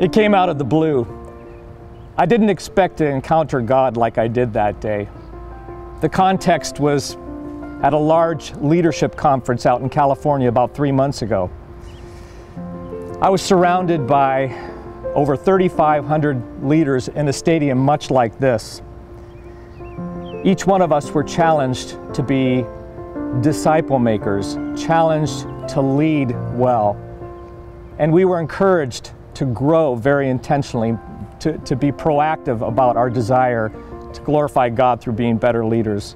It came out of the blue. I didn't expect to encounter God like I did that day. The context was at a large leadership conference out in California about 3 months ago. I was surrounded by over 3,500 leaders in a stadium much like this. Each one of us were challenged to be disciple makers, challenged to lead well. And we were encouraged to grow very intentionally, to be proactive about our desire to glorify God through being better leaders.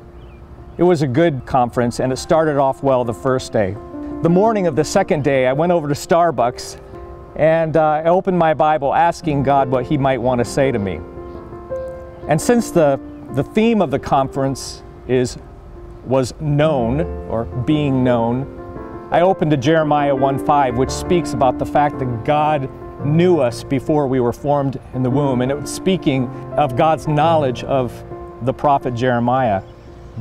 It was a good conference, and it started off well the first day. The morning of the second day, I went over to Starbucks and I opened my Bible asking God what He might want to say to me. And since the theme of the conference was known, or being known, I opened to Jeremiah 1:5, which speaks about the fact that God knew us before we were formed in the womb. And it was speaking of God's knowledge of the prophet Jeremiah.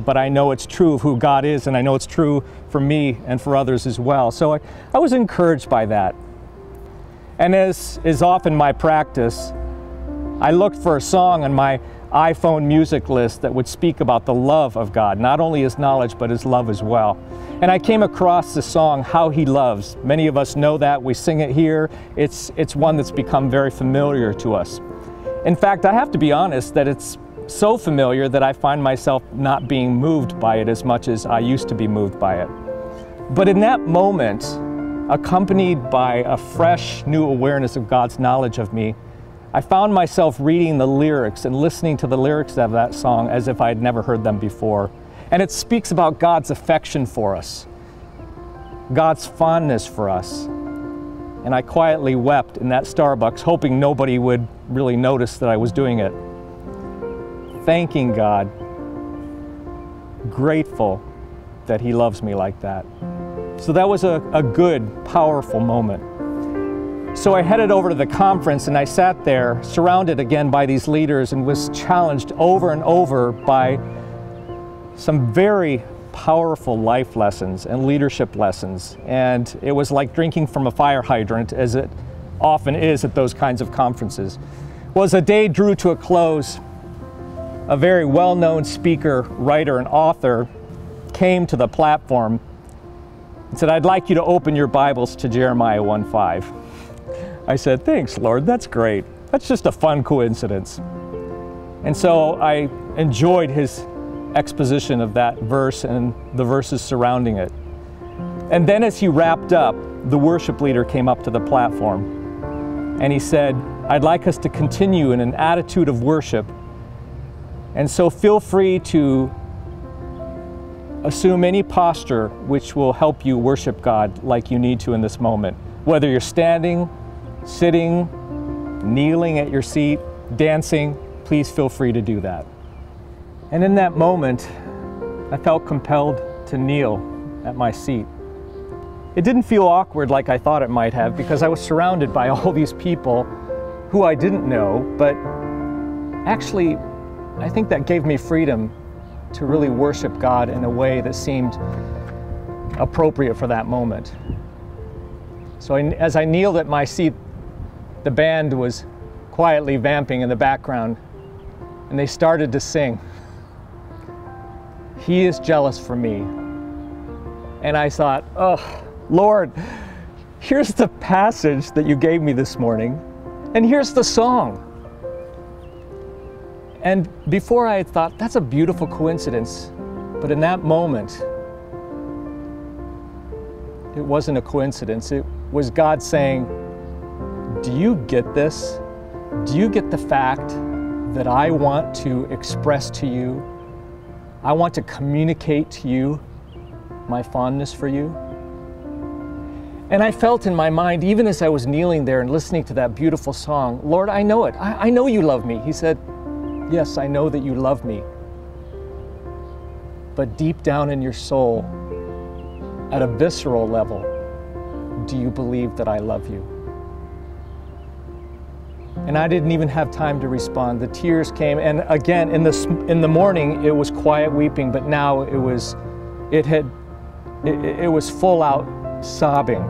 But I know it's true of who God is, and I know it's true for me and for others as well. So I was encouraged by that. And as is often my practice, I looked for a song on my iPhone music list that would speak about the love of God, not only His knowledge, but His love as well. And I came across the song, How He Loves. Many of us know that, we sing it here. It's one that's become very familiar to us. In fact, I have to be honest that it's so familiar that I find myself not being moved by it as much as I used to be moved by it. But in that moment, accompanied by a fresh new awareness of God's knowledge of me, I found myself reading the lyrics and listening to the lyrics of that song as if I had never heard them before. And it speaks about God's affection for us, God's fondness for us. And I quietly wept in that Starbucks, hoping nobody would really notice that I was doing it. Thanking God, grateful that He loves me like that. So that was a good, powerful moment. So I headed over to the conference and I sat there surrounded again by these leaders and was challenged over and over by some very powerful life lessons and leadership lessons. And it was like drinking from a fire hydrant, as it often is at those kinds of conferences. Well, as the day drew to a close, a very well-known speaker, writer, and author came to the platform and said, "I'd like you to open your Bibles to Jeremiah 1:5. I said, "Thanks, Lord, that's great. That's just a fun coincidence." And so I enjoyed his exposition of that verse and the verses surrounding it. And then as he wrapped up, the worship leader came up to the platform and he said, "I'd like us to continue in an attitude of worship. And so feel free to assume any posture which will help you worship God like you need to in this moment. Whether you're standing, sitting, kneeling at your seat, dancing, please feel free to do that." And in that moment, I felt compelled to kneel at my seat. It didn't feel awkward like I thought it might have, because I was surrounded by all these people who I didn't know, but actually, I think that gave me freedom to really worship God in a way that seemed appropriate for that moment. So as I kneeled at my seat, the band was quietly vamping in the background, and they started to sing, "He is jealous for me." And I thought, oh, Lord, here's the passage that you gave me this morning, and here's the song. And before I had thought, that's a beautiful coincidence, but in that moment, it wasn't a coincidence. It was God saying, "Do you get this? Do you get the fact that I want to express to you, I want to communicate to you my fondness for you?" And I felt in my mind, even as I was kneeling there and listening to that beautiful song, "Lord, I know it. I know you love me." He said, "Yes, I know that you love me. But deep down in your soul, at a visceral level, do you believe that I love you?" And I didn't even have time to respond. The tears came, and again, in the morning, it was quiet weeping, but now it was full out sobbing.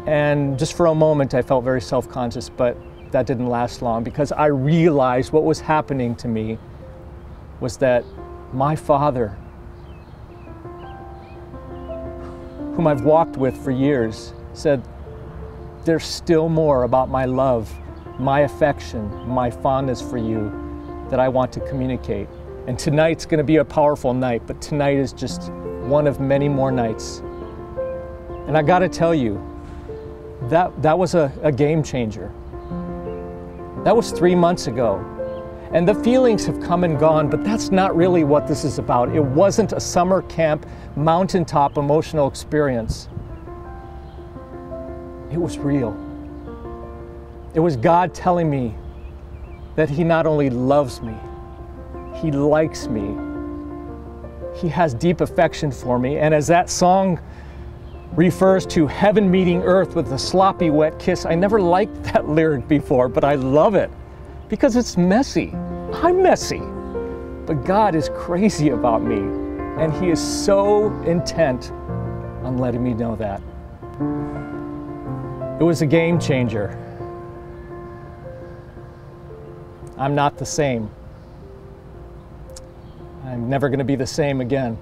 And just for a moment, I felt very self-conscious, but that didn't last long, because I realized what was happening to me was that my Father, whom I've walked with for years, said, there's still more about my love, my affection, my fondness for you that I want to communicate. And tonight's going to be a powerful night, but tonight is just one of many more nights. And I got to tell you, that was a game changer. That was 3 months ago. And the feelings have come and gone, but that's not really what this is about. It wasn't a summer camp, mountaintop emotional experience. It was real. It was God telling me that He not only loves me, He likes me. He has deep affection for me. And as that song refers to heaven meeting earth with a sloppy wet kiss, I never liked that lyric before, but I love it because it's messy. I'm messy. But God is crazy about me, and He is so intent on letting me know that. It was a game changer. I'm not the same. I'm never going to be the same again.